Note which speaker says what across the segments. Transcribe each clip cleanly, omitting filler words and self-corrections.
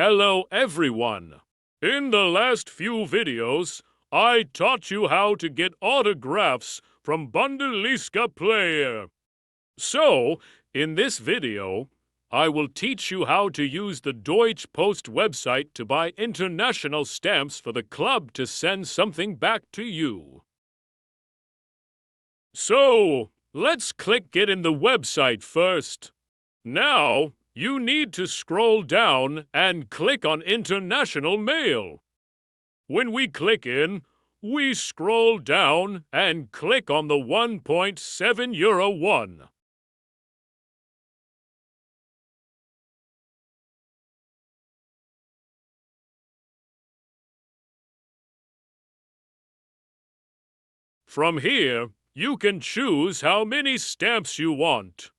Speaker 1: Hello everyone! In the last few videos, I taught you how to get autographs from Bundeliska Player. So, in this video, I will teach you how to use the Deutsche Post website to buy international stamps for the club to send something back to you. So, let's click Get in the website first. Now, you need to scroll down and click on International Mail. When we click in, we scroll down and click on the 1.7 euro one. From here, you can choose how many stamps you want.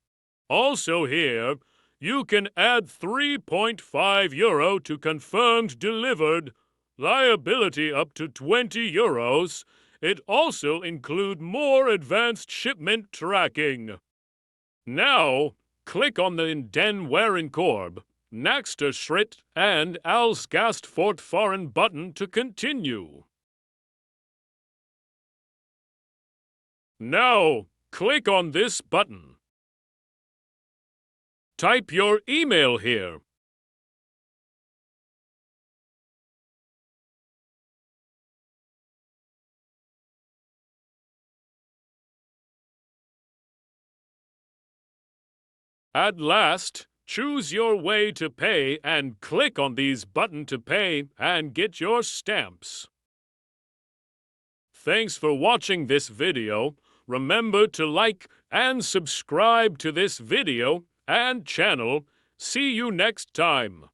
Speaker 1: Also here, you can add 3.5 euro to confirmed delivered, liability up to 20 euros. It also include more advanced shipment tracking. Now, click on the In den Warenkorb, Nächster Schritt and Als Gast fortfahren button to continue. Now, click on this button. Type your email here. At last, choose your way to pay and click on these buttons to pay and get your stamps. Thanks for watching this video. Remember to like and subscribe to this video and channel. See you next time.